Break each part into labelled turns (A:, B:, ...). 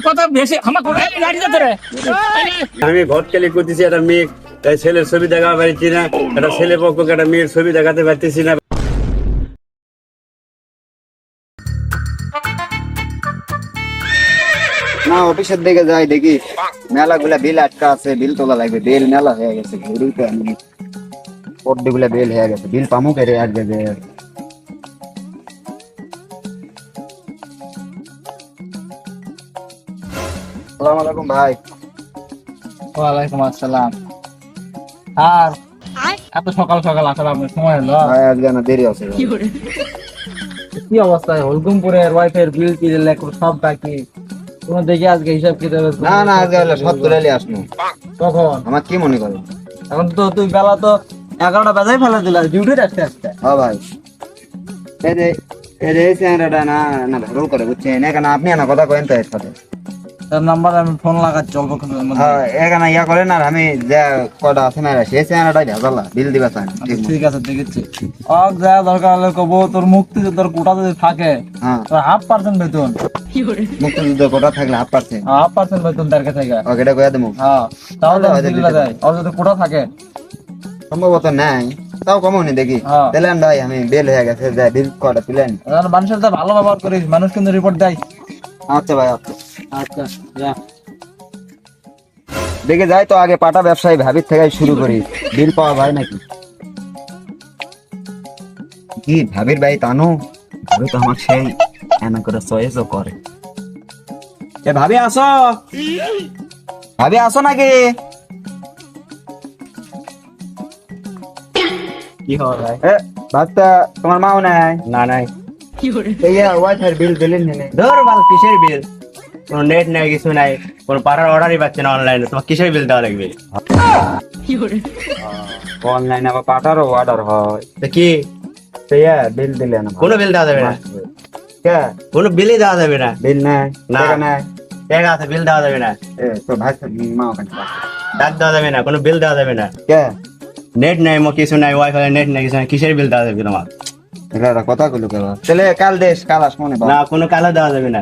A: কথা বেশি আমার গাড়ি যেতে রে
B: আমি ঘর কেলি করতেছি একটা মেয়ে ছেলের ছবি দেখাতে পারছি না, একটা ছেলে পক্ষকে একটা মেয়ের ছবি দেখাতে পারতেছি না।
C: না অফিসের দিকে যাই দেখি মেলা গুলা বিল আটকা আছে, বিল তোলা লাগবে, বিল মেলা হয়ে গেছে, গুলা বিল হয়ে গেছে, বিল পামু করে আর যাবে। আসসালামু আলাইকুম ভাই।
A: ওয়ালাইকুম আসসালাম। আর এত সকাল সকাল আসার আপনার সময় হলো?
C: ভাই আজকে না দেরি আছে ভাই।
A: কি অবস্থায় হলকুমপুরের ওয়াইফাই বিল টিল সব বাকি, তুমি দেখি আজকে হিসাব কিতাব
C: না না আজকে হলো সব তুলে নিয়ে আসবো।
A: কখন?
C: আমার কি মনে করে
A: এখন তো তুই বেলা তো 11টা বাজাই ফেলে দিলা ডিউটি আসতে আসতে।
C: হ্যাঁ ভাই এই চেহারাটা না না ভালো করে বুঝছেন, এখানে আপনি না কথা কয়েন তো এর সাথে।
A: তার নাম্বার আমি ফোন লাগাচ্ছি অল্প কিছুর মধ্যে।
C: হ্যাঁ এখানে ইয়া করেন আর আমি যা কটা আছে না সেই চেহারাটাই ভেজালা, বিল দিবা চাই না।
A: ঠিক আছে দেখেছি। অক যা দরকার হলে কবো তোর মুক্তি তোর কোটা যদি থাকে
C: হ্যাঁ
A: তোর 1/2% বেতন,
C: মুক্তিযুদ্ধ কোটা থাকলে 1/2%।
A: 1/2% বেতন তার কাছে থেকে।
C: ওকে এটা কইয়া দেবো।
A: হ্যাঁ তাহলে দিল্লা যায় আর যদি কোটা থাকে
C: সম্ভবত নাই, তাও কমনি দেখি।
A: হ্যাঁ।
C: দিলেন ভাই আমি বেল হয়ে গেছে, যা বিল কটা তুলেন।
A: মানুষের সাথে ভালো ব্যবহার করিস, মানুষ কিন্তু রিপোর্ট দেয়।
C: আচ্ছা ভাই আচ্ছা
A: আচ্ছা যা।
C: দেখে যাই তো আগে পাটা ব্যবসায়ী ভাবির থেকে শুরু করি, বিল পাওয়া যায় নাকি। কি ভাবির ভাই তানু, ভাবি তো আমার সেই এনা করে চয়েসও করে। এ ভাবি আসো, ভাবি আসো নাকি?
B: কি হবে ভাই?
C: এ ভাতটা তোমার মাও নাই?
B: না নাই,
C: এই ওয়াইফাই বিল দিলেন না?
B: ধর বাল কিসের বিল? কোনো নেট নাই, কিছু নাই, কোনো পাড়ার অর্ডারই পাচ্ছে না অনলাইনে, তোমার কিসের বিল দেওয়া লাগবে?
C: অনলাইন আবার পাঠারও অর্ডার হয়,
B: তো কি
C: বিল দিলেন?
B: কোনো বিল দেওয়া যাবে না,
C: কে
B: কোনো বিলই দেওয়া যাবে না।
C: বিল নাই?
B: না।
C: টাকা নাই?
B: ঠিক আছে, বিল দেওয়া যাবে না,
C: এ তো ভাই মা ওখানে
B: ডাক দেওয়া যাবে না, কোনো বিল দেওয়া যাবে না।
C: কে
B: নেট নাই, কিছু নাই, ওয়াইফাই নেট নাই, কিছু নাই, কিসের বিল দেওয়া যাবে তোমার?
C: এটা কথা গুলো কেবা তাহলে কাল দেশ কাল আস মনে
B: না, কোনো কালো দেওয়া যাবে না,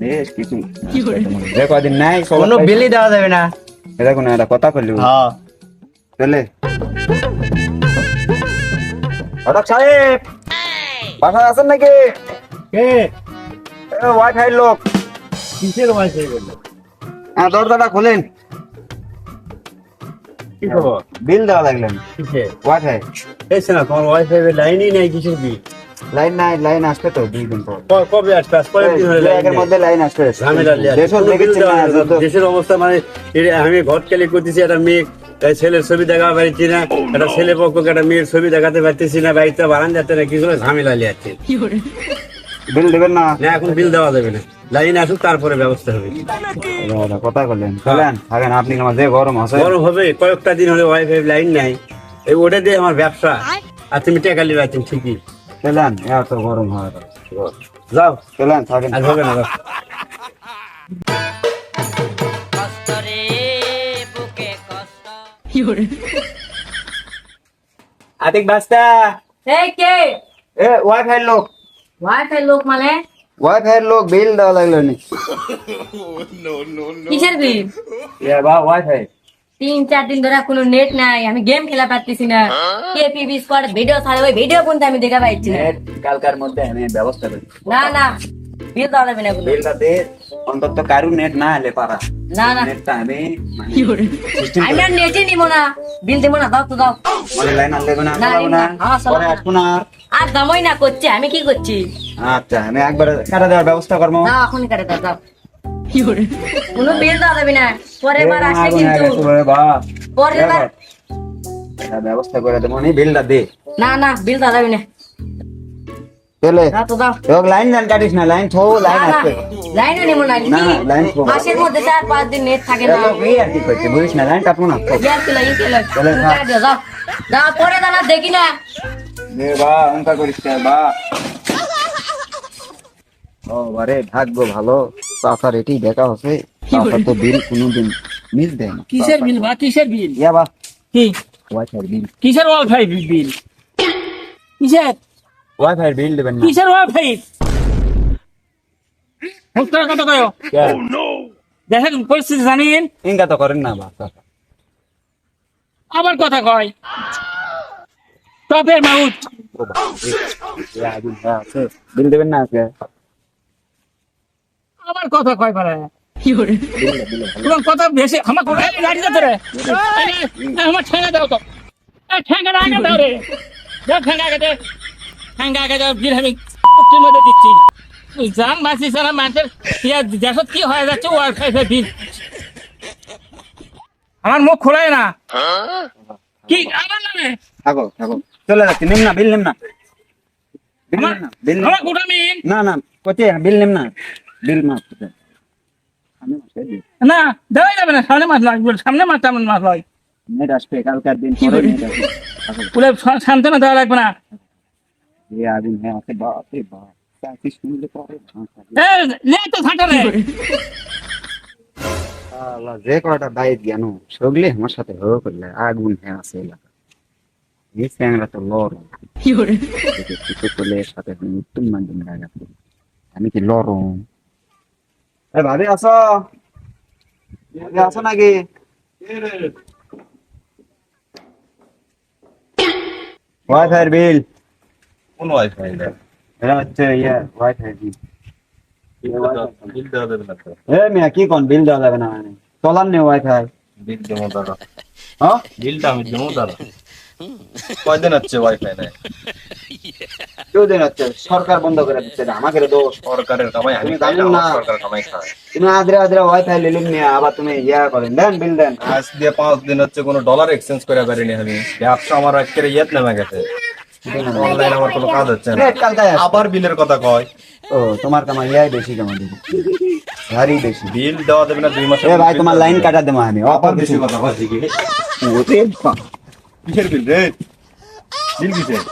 C: দেশ কিছু যে কদিন নাই
B: কোনো বিলই দেওয়া যাবে না।
C: এটা কোনো একটা কথা করলি
B: হ্যাঁ
C: তাহলে হঠাৎ সাহেব বাসায় আছেন নাকি?
B: কে?
C: ওয়াইফাই লোক।
B: কিসের ওয়াইফাই বললো?
C: হ্যাঁ দরজাটা খোলেন,
B: কি খবর?
C: বিল দেওয়া লাগলেন।
B: কিসের
C: ওয়াইফাই
B: এসে না, তোমার ওয়াইফাই লাইনই নাই, কিসের বিল?
C: লাইন নাই, লাইন আসবে তো 2 দিন পর।
B: কবে আসবে? আজ কয়েকদিন হলো লাইন
C: এর
B: নেই।
C: মধ্যে লাইন আসবে।
B: ঝামেলা লিয়া।
C: দেশও
B: কোনো বিল
C: দেখেছি
B: দেওয়া
C: না,
B: যাবে না। দেশের অবস্থা মানে আমি ঘর কেলি করতেছি একটা মেয়ে ছেলের ছবি দেখাতে পারছি না, একটা ছেলে পক্ষকে একটা মেয়ের ছবি দেখাতে পারতেছি না, বাড়িতে বারান যাচ্ছে না, কিছু ঝামেলা লিয়াচ্ছে।
C: বিল দেবেন না?
B: না, এখন বিল দেওয়া যাবে না, লাইন আসুক তারপরে ব্যবস্থা হবে।
C: কথা বললেন চলেন থাকেন, আপনি আমার যে গরম আছে।
B: গরম হবে, কয়েকটা দিন হলে ওয়াইফাই লাইন নাই, এই ওটা দিয়ে আমার ব্যবসা। আর তুমি টাকা লিবে আছেন ঠিকই,
C: চলেন এত গরম হয়,
B: যাও,
C: চলেন থাকেন।
B: আর হবে না, যাও। আতিক বাস্তা,
D: এই কে?
C: এ ওয়াইফাই লোক,
D: ওয়াইফাই লোক মানে
C: ওয়াইফাই লোক বিল দেওয়া লাগলো নি।
D: কিসের বিল?
C: ওয়াইফাই
D: 3-4 দিন ধরে কোনো নেট নাই, আমি গেম খেলা পারতেছি না। কেপিবি স্কোয়াড ভিডিও ছাড়ে, ওই ভিডিও কোনটা আমি দেখা পাচ্ছি না।
C: কালকার মধ্যে আমি ব্যবস্থা করি।
D: না না বিল দেওয়া যাবে না কোনো।
C: বিলটা দে, অন্তত কারু নেট না হলে পারা।
D: না না
C: নেটটা আমি
D: আমি আর নেটই নিব না, বিল দেবো না, দাও তো দাও।
C: মানে লাইন আনলে না
D: না,
C: চালাবো না,
D: হ্যাঁ, চালাবো
C: পরে
D: না।
C: আসবো না আর।
D: আর দামই না করছে, আমি কি করছি?
C: আচ্ছা আমি একবার কাটা দেওয়ার ব্যবস্থা করবো।
D: দাও এখনই কাটে দাও, দাও। কোনো বিল দেওয়া যাবে না, পরের বার আসলে কিন্তু পরের বার।
C: এটা ব্যবস্থা করে দেবো, নি বিলটা দে।
D: না না বিল দেওয়া যাবে না,
C: চলে
D: দাও তো দাও।
C: লাইন লাইন কাটিস না, লাইন থো, লাইন
D: না, না,
C: আসবে।
D: লাইনও নিব না,
C: না, না, লাইন তো।
D: মাসের মধ্যে 4-5 দিন নেট থাকে না।
C: এই আর কি করছে বুঝিস না, লাইন কাটবো না।
D: ইয়ার কিলো, ইয়ার কিলো।
C: চলে,
D: তুমি
C: থাক।
D: কাটে দাও, দাও। দাও, পরে দাও না, দেখি না।
C: নে বা অঙ্কা করিস না বা। ও বারে ভাগ্য ভালো, চাচার এটি দেখা হচ্ছে, চাচা তো বিল কোনোদিন মিস দেয় না।
A: কিসের বিল বা কিসের বিল?
C: ইয়া বা
A: কি
C: ওয়াইফাই বিল,
A: কিসের ওয়াইফাই বিল? কিসের
C: ওয়াইফাই বিল দেবেন না।
A: কিসের ওয়াইফাই?
E: মুক্তার কথা কয়ো দেখেন পরিস্থিতি জানিন
C: ইনকা তো করেন না বাপ
E: আবার কথা কয় টপের মাউথ
C: আগুন হয়ে আছে বিল দেবেন না আজকে
E: আবার কথা কয় পারে তোমার কথা বেশি আমার কথা গাড়ি যেতে রে আমার ঠেঙ্গা দাও তো ঠেঙ্গা আগে দাও রে যাও ঠেঙ্গা আগে দে ঠেঙ্গা আগে দাও বিল আমি কুক্তির মধ্যে দিচ্ছি তুই জান মাসি সারা মানুষের দেশত কি হয়ে যাচ্ছে ওয়ার খাইছে বিল আমার মুখ খোলাই না কি আমার নামে
C: থাকো থাকো চলে যাচ্ছি নেম না বিল নেম না বিল নেম না বিল
E: আমার গোটা মিন
C: না না কোচে বিল নেম না বিল মাফ করতে আমি মাসে দিই
E: না দেওয়া যাবে না সামনে মাছ লাগবে সামনে মাছ তেমন মাছ হয়
C: নেট আসবে কালকার দিন পরে নেট আসবে থাকো
E: পুরো সান্ত্বনা দেওয়া লাগবে না
C: ये आदमी है आके बाप रे बाप क्या শুনলে পরে
E: এ লে তো থাকা রে
C: আল্লাহ যে কয়টা বাইক জ্ঞান সগলে আমার সাথে হয়ে করলে আগুন হ্যাঁ আছে এলাকা এই স্যাংরা তো লর কিছু করলে সাথে মৃত্যুর মাধ্যমে রাখা আমি কি লরম এ ভাবি আসো আসো নাকি ওয়াইফাই বিল
F: কোন ওয়াইফাই
C: এটা হচ্ছে ইয়ে ওয়াইফাই বিল
F: বিল দেওয়া যাবে না তো
C: এ মিয়া কি কোন বিল দেওয়া যাবে না মানে চলার নেই ওয়াইফাই
F: বিল জমা দাঁড়া
C: হ্যাঁ
F: বিলটা আমি জমা দাঁড়া কয়দিন হচ্ছে ওয়াইফাই নাই
C: কেউদিন হচ্ছে সরকার বন্ধ করে দিচ্ছে না আমাকে দোষ
F: সরকারের কামাই আমি
C: তুমি
F: খাই
C: জানো
F: না
C: না।
F: সরকার কামাই খায়
C: তুমি আদ্রে আদ্রে ওয়াইফাই লিলিম নিয়ে আবার তুমি ইয়া করেন দেন বিল দেন
F: আজ দিয়ে 5 দিন হচ্ছে কোনো ডলার এক্সচেঞ্জ করে পারিনি আমি ব্যবসা আমার একেবারে ইয়েত নেমে গেছে অনলাইন আমার কোনো কাজ হচ্ছে না
C: নেট কালকে আসবে।
F: আবার বিলের কথা কয়
C: ও তোমার কামাই ইয়াই বেশি কামাই দিবে ভারী বেশি
F: বিল দেওয়া যাবে না 2 মাস
C: এ ভাই তোমার লাইন কাটা দেবো আমি
F: আবার বেশি কথা কয় কি
C: ওরে বাপ।
F: কিসের বিল রে বিল কিসের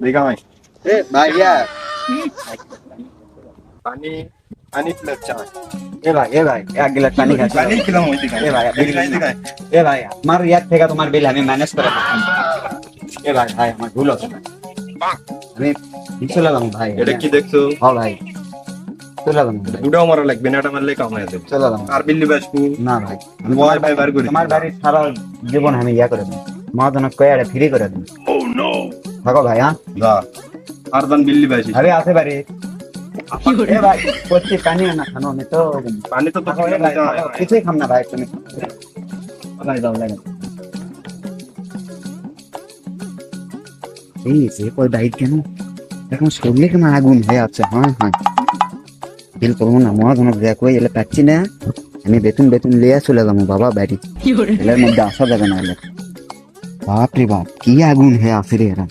F: দেখা ভাই
C: এ ভাই ইয়া
F: পানি পানি প্লেট চা
C: এ ভাই এক গ্লাস পানি খাচ্ছি
F: পানি খেলাম ওই দিকে
C: এ ভাই
F: বিল খাই দেখায়
C: এ ভাই আমার ইয়ার থেকে তোমার বিল আমি ম্যানেজ করে রাখলাম। এ ভাই ভাই আমার ভুল হচ্ছে ভাই। আমি চলে গেলাম ভাই
F: এটা কি দেখছো
C: হ্যাঁ ভাই চলে গেলাম ভাই
F: দুটাও মারা লাগবে না এটা মারলে কাম হয়ে যাবে
C: চলে গেলাম
F: আর বিল্লি বাসবু
C: না ভাই আমি
F: ওয়াইফাই বার করে
C: তোমার বাড়ির সারা জীবন আমি ইয়া করে দিই মহাজনক কয়ে ফ্রি করে দিই থাকো ভাই হ্যাঁ
F: যা আর দান বিল্লি বাসি
C: আরে আছে বাড়ি এ ভাই করছি পানি না খানো আমি তো
F: পানি তো
C: থাকো, এ ভাই, থাকো, কিছুই খাম না ভাই তুমি ভাই যাও লাগে এই যে কই বাইক কেন এখন শরীরে কেন আগুন হয়ে আছে হ্যাঁ হ্যাঁ বিল করবো না মহাজনক দেখ কই এলে পাচ্ছি না আমি বেতন লিয়ে চলে যাবো বাবা বাড়ি এলের মধ্যে আসা যাবে না এলে বাপ রে বাপ কি আগুন হয়ে আছে রে এরা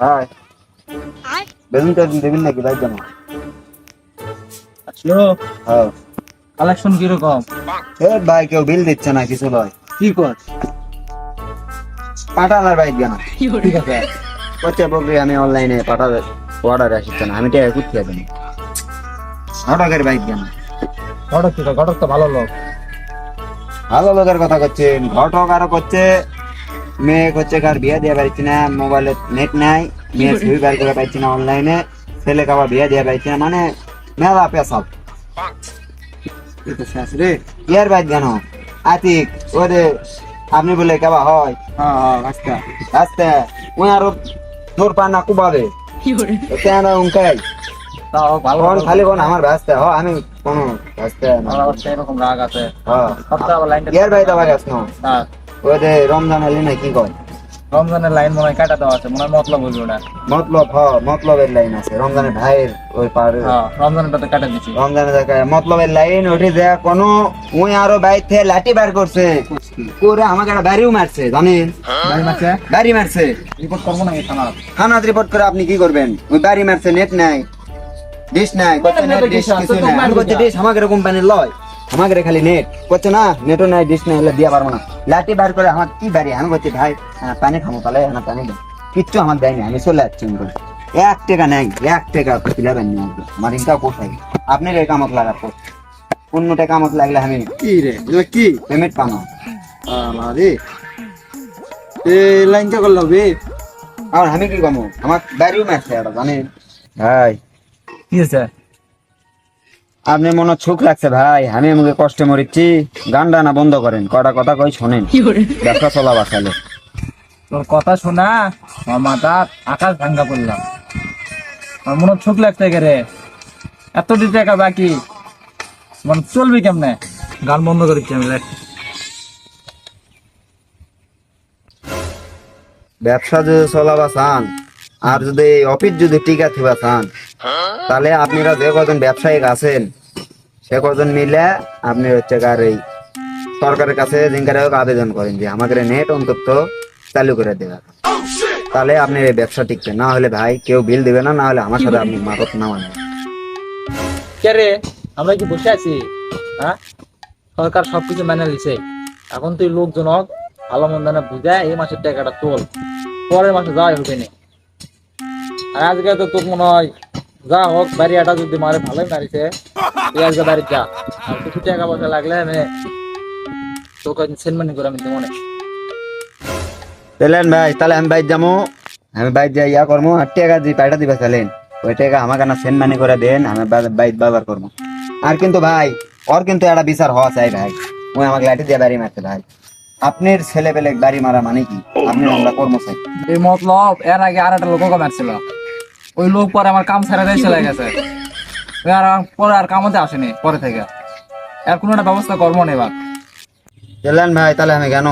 C: ভাই বেতন দেবেন নাকি ভাই জানো
A: আসলো
C: হ্যাঁ
A: কালেকশন কিরকম
C: এ ভাই কেউ বিল দিচ্ছে না কিছু নয়
A: কি কর
C: পাঠালার বাইক কেন
A: ঠিক আছে
C: করছে বকরি আমি অনলাইনে পাঠাবে অর্ডার আসছে না আমি টাকা করতে যাবেন ঘটকের বাইক কেন
A: ঘটক তো ভালো লোক
C: ভালো লোকের কথা করছেন ঘটক আরো করছে মেয়ে করছে কার বিয়ে দিয়ে পারছি না মোবাইলে নেট নাই মেয়ে ছবি বার করে পাইছি না অনলাইনে ছেলে কাবা বিয়ে দিয়ে পাইছি না মানে মেলা পেশাব রে ইয়ার বাইক কেন আতিক ওরে আপনি বলে কাবা হয়
A: হ্যাঁ আচ্ছা
C: আস্তে ওই আরো জোর পা না কুবাবে কেন উনকাই
A: তাও ভালো
C: কোন খালি কোন আমার ব্যস্ত হ আমি কোন ব্যস্ত না
A: আমার অবস্থা এরকম রাগ আছে
C: হ্যাঁ
A: সপ্তাহ আবার লাইনটা
C: ইয়ার ভাই দাবা গেছ না
A: হ্যাঁ
C: ওই যে রমজান আলী না কি কয়
A: রমজানের লাইন মনে হয় কাটা দেওয়া আছে মনে হয় মতলব বুঝবো না
C: মতলবের লাইন আছে রমজানের ভাইয়ের ওই পারে
A: হ্যাঁ রমজানটা তো কাটা দিছি
C: রমজানের জায়গায় মতলবের লাইন উঠে যায় কোন ওই আরো বাইক থেকে লাঠি বার করছে করে আমাকে একটা বাড়িও মারছে জানেন
A: বাড়ি মারছে
C: বাড়ি মারছে
A: রিপোর্ট করবো নাকি থানা
C: থানাত রিপোর্ট করে আপনি কি করবেন ওই বাড়ি মারছে নেট নাই ডিশ নাই করছে নেট ডিশ কিছু নাই আমি করছে ডিশ আমাকে কোম্পানির লয় আমাকে খালি নেট করছে না নেটও নাই ডিশ নাই হলে দিয়া পারবো না লাঠি বার করে আমার কি বাড়ি আমি করছি ভাই পানি খাবো তাহলে পানি দেন কিচ্ছু আমার দেয়নি, আমি চলে যাচ্ছি করে। 1 টাকা নেই, 1 টাকা পিলাবেন না আমার ইনটা কোথায় আপনি রে কামত লাগাবো, 15 টাকা কামত লাগলে আমি
A: কি রে এগুলো কি
C: পেমেন্ট পানো।
A: আরে এই লাইনটা করলে হবে?
C: আর আমি কি কমো, আমার বাড়িও ম্যাচ এটা জানেন ভাই।
A: কি হয়েছে?
C: আপনি মনে চোখ লাগছে ভাই, আমি আমাকে কষ্টে মরিচ্ছি, গান ডানা বন্ধ করেন, কটা কথা কই শোনেন, ব্যবসা চলা বাসালে।
A: তোর কথা শোনা আমার মাথা আকাশ ভাঙ্গা পড়লাম, আমার মনে চোখ লাগতে রে, এত টাকা বাকি মানে চলবি কেমনে? গান বন্ধ করেছি আমি।
C: ব্যবসা যদি চলাবা চান আর যদি অফিস যদি টিকা থিবা চান, তাহলে আপনারা যে কজন ব্যবসায়িক আছেন সে কজন মিলে আপনি হচ্ছে কার এই সরকারের কাছে জিঙ্কারে আবেদন করেন যে আমাকে নেট অন্তত চালু করে দেওয়া, তাহলে আপনি এই ব্যবসা টিকবে। না হলে ভাই কেউ বিল দিবে না, না হলে আমার সাথে আপনি মারত না মানে।
A: কে রে, আমরা কি বসে আছি? হ্যাঁ, সরকার সবকিছু মেনে নিছে, এখন তুই লোকজন ভালো মন্দ না বুঝায় এই মাসের টাকাটা তোল, পরের মাসে যাওয়াই হবে না। আর আজকে তো তোর মনে হয় যা হোক বাড়িটা যদি মারে ভালোই মারিছে, তুই আজকে বাড়ি যা, আর কিছু টাকা পয়সা লাগলে আমি তোকে সেনমানি করে আমি দেবো না।
C: চলেন ভাই, তাহলে আমি বাইর যাবো, আমি বাইর যাই ইয়া করবো, আর টাকা দিয়ে পাইটা দিবা চলেন, ওই টাকা আমাকে না সেন্ড মানি করে দেন, আমি বাইর বাবার করবো। আর কিন্তু ভাই ওর কিন্তু একটা বিচার হওয়া চাই ভাই, ওই আমাকে লাঠি দিয়ে বাড়ি মারতে ভাই, আপনার ছেলে পেলে বাড়ি মারা মানে কি, আপনি আমরা কর্ম চাই।
A: এই মতলব এর আগে আর একটা লোককে মারছিল, ওই লোক পরে আমার কাম ছেড়ে দিয়ে চলে গেছে, ওই আর পরে আর কামতে আসেনি পরে থেকে, আর কোনো একটা ব্যবস্থা করবো না এবার।
C: চলেন ভাই, তাহলে আমি কেন